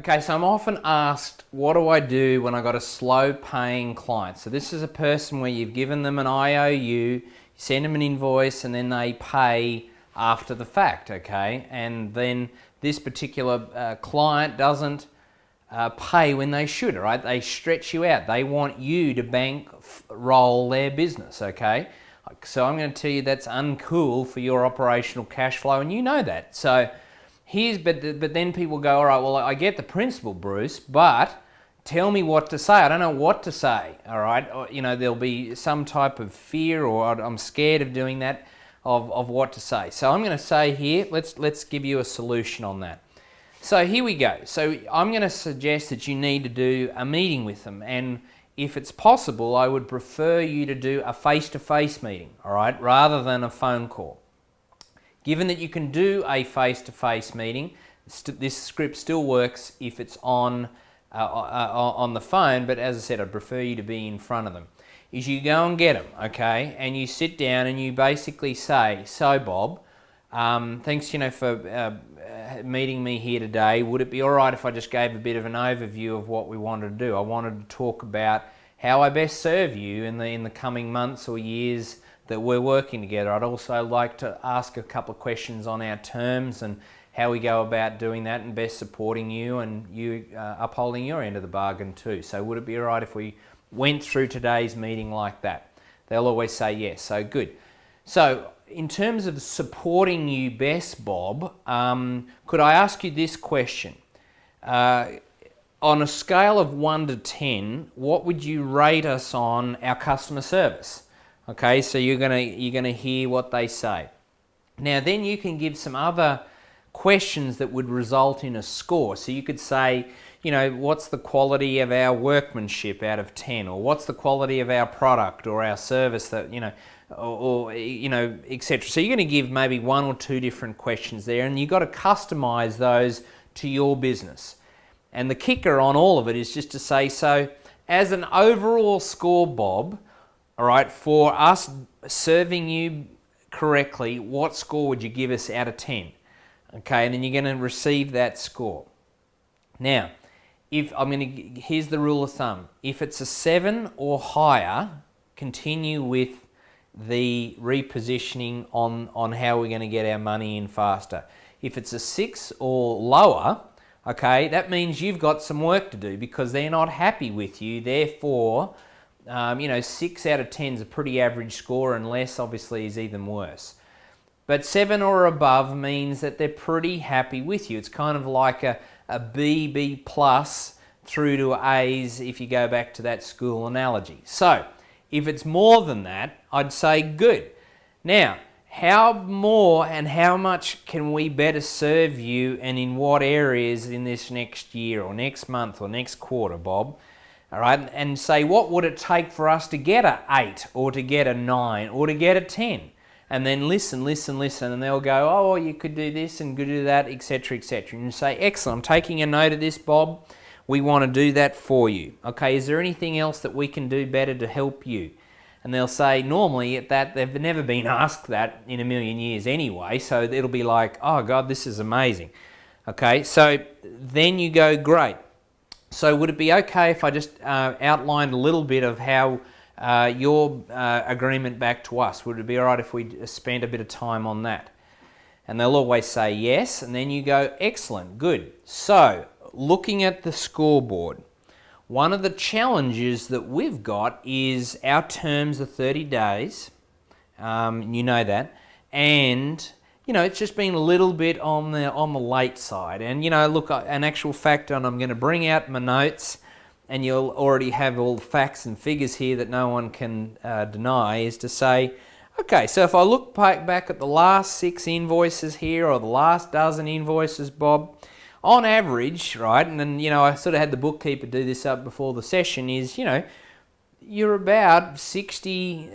Okay, so I'm often asked, what do I do when I got a slow paying client? So this is a person where you've given them an IOU, you send them an invoice, and then they pay after the fact, okay? And then this particular client doesn't pay when they should, right? They stretch you out. They want you to bankroll their business, okay? So I'm going to tell you that's uncool for your operational cash flow, and you know that. So but then people go, all right, well, I get the principle, Bruce, but tell me what to say. I don't know what to say, all right? Or, there'll be some type of fear, or I'm scared of doing that, of what to say. So I'm going to say here, let's give you a solution on that. So here we go. So I'm going to suggest that you need to do a meeting with them, and if it's possible, I would prefer you to do a face-to-face meeting, all right, rather than a phone call. Given that you can do a face-to-face meeting, this script still works if it's on the phone, but as I said, I'd prefer you to be in front of them. Is you go and get them, okay, and you sit down and you basically say, so Bob, thanks for meeting me here today. Would it be all right if I just gave a bit of an overview of what we wanted to do? I wanted to talk about how I best serve you in the coming months or years that we're working together. I'd also like to ask a couple of questions on our terms and how we go about doing that and best supporting you and you upholding your end of the bargain too. So would it be all right if we went through today's meeting like that? They'll always say yes, so good. So in terms of supporting you best, Bob, could I ask you this question? On a scale of 1 to 10, what would you rate us on our customer service? Okay, so you're gonna hear what they say. Now then you can give some other questions that would result in a score. So you could say, what's the quality of our workmanship out of 10, or what's the quality of our product or our service that, etc. So you're going to give maybe 1 or 2 different questions there, and you've got to customize those to your business. And the kicker on all of it is just to say, so as an overall score, Bob, all right, for us serving you correctly, what score would you give us out of 10? Okay, and then you're going to receive that score. Now, here's the rule of thumb. If it's a 7 or higher, continue with the repositioning on how we're going to get our money in faster. If it's a 6 or lower, okay, that means you've got some work to do because they're not happy with you. Therefore, 6 out of 10 is a pretty average score, and less obviously is even worse. But 7 or above means that they're pretty happy with you. It's kind of like a B plus through to A's if you go back to that school analogy. So if it's more than that, I'd say good. Now, how more and how much can we better serve you, and in what areas in this next year or next month or next quarter, Bob? All right, and say, what would it take for us to get a 8 or to get a 9 or to get a 10? And then listen, and they'll go, oh, you could do this and could do that, etc., etc. And you say, excellent, I'm taking a note of this, Bob. We want to do that for you. Okay, is there anything else that we can do better to help you? And they'll say, normally at that, they've never been asked that in a million years anyway, so it'll be like, oh God, this is amazing. Okay, so then you go, great. So would it be okay if I just outlined a little bit of how your agreement back to us? Would it be all right if we spent a bit of time on that? And they'll always say yes, and then you go, excellent, good. So, looking at the scoreboard, one of the challenges that we've got is our terms are 30 days, you know that, and it's just been a little bit on the late side. And look, an actual fact, and I'm going to bring out my notes, and you'll already have all the facts and figures here that no one can deny, is to say, okay, so if I look back at the last 6 invoices here, or the last dozen invoices, Bob, on average, right, and then, I sort of had the bookkeeper do this up before the session, is, you're about 16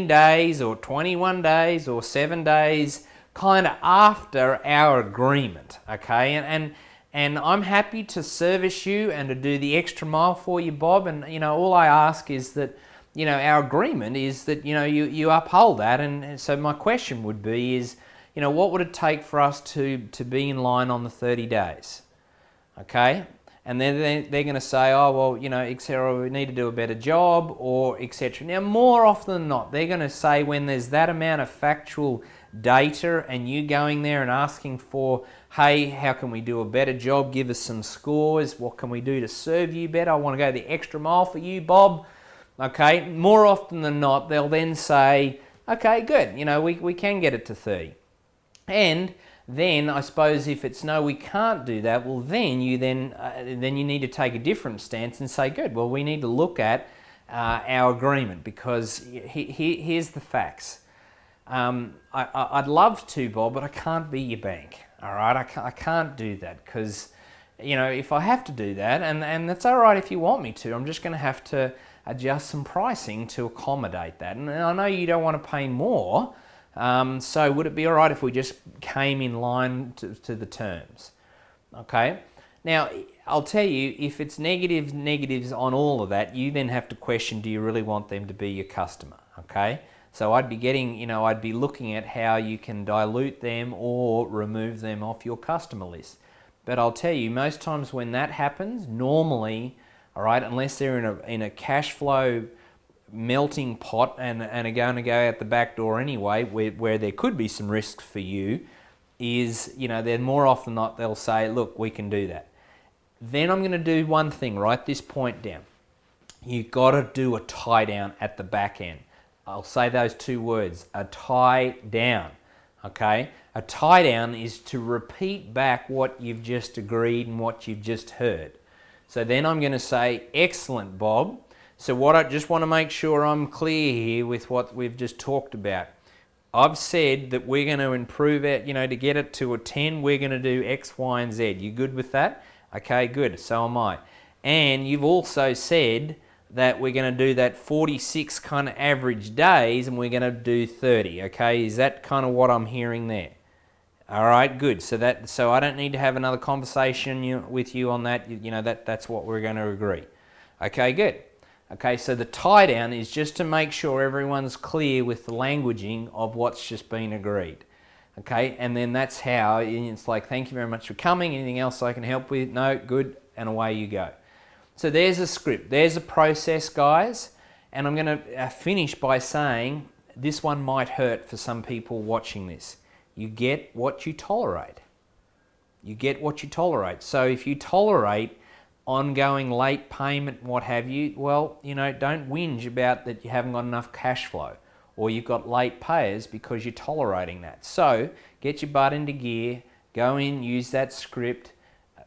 days or 21 days or 7 days kind of after our agreement, okay? And I'm happy to service you and to do the extra mile for you, Bob, and, all I ask is that, our agreement is that, you uphold that. And so my question would be is, what would it take for us to be in line on the 30 days? okay? And then they're going to say, oh, well, you know, etc., we need to do a better job, or etc. Now, more often than not, they're going to say when there's that amount of factual data and you going there and asking for, hey, how can we do a better job? Give us some scores. What can we do to serve you better? I want to go the extra mile for you, Bob. Okay, more often than not, they'll then say, okay, good, you know, we can get it to 30. And then I suppose if it's no, we can't do that, well then you need to take a different stance and say, good, well we need to look at our agreement, because here's the facts. I'd love to, Bob, but I can't be your bank. All right, I can't do that, because you know, if I have to do that, and that's all right if you want me to, I'm just going to have to adjust some pricing to accommodate that. And I know you don't want to pay more. So would it be all right if we just came in line to the terms? Okay. Now, I'll tell you, if it's negatives on all of that, you then have to question, do you really want them to be your customer? Okay. So I'd be looking at how you can dilute them or remove them off your customer list. But I'll tell you, most times when that happens, normally, all right, unless they're in a cash flow melting pot and are going to go out the back door anyway, where there could be some risks for you, is, you know, then more often than not they'll say, look, we can do that. Then I'm going to do one thing, write this point down. You've got to do a tie down at the back end. I'll say those two words, a tie down. Okay? A tie down is to repeat back what you've just agreed and what you've just heard. So then I'm going to say, excellent, Bob. So what I just want to make sure I'm clear here with what we've just talked about. I've said that we're going to improve it, you know, to get it to a 10, we're going to do X, Y, and Z. You good with that? Okay, good. So am I. And you've also said that we're going to do that 46 kind of average days and we're going to do 30. Okay, is that kind of what I'm hearing there? All right, good. So I don't need to have another conversation with you on that. You know, that's what we're going to agree. Okay, good. Okay, so the tie down is just to make sure everyone's clear with the languaging of what's just been agreed. Okay, and then that's how it's like, thank you very much for coming. Anything else I can help with? No, good, and away you go. So there's a script, there's a process, guys, and I'm going to finish by saying this one might hurt for some people watching this. You get what you tolerate. You get what you tolerate. So if you tolerate ongoing late payment, what have you, well, you know, don't whinge about that you haven't got enough cash flow or you've got late payers because you're tolerating that. So get your butt into gear, go in, use that script,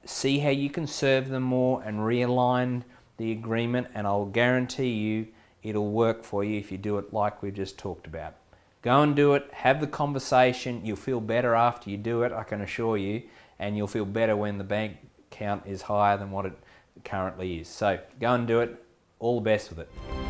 see how you can serve them more and realign the agreement, and I'll guarantee you it'll work for you if you do it like we've just talked about. Go and do it, have the conversation, you'll feel better after you do it, I can assure you, and you'll feel better when the bank account is higher than what it currently is. So go and do it. All the best with it.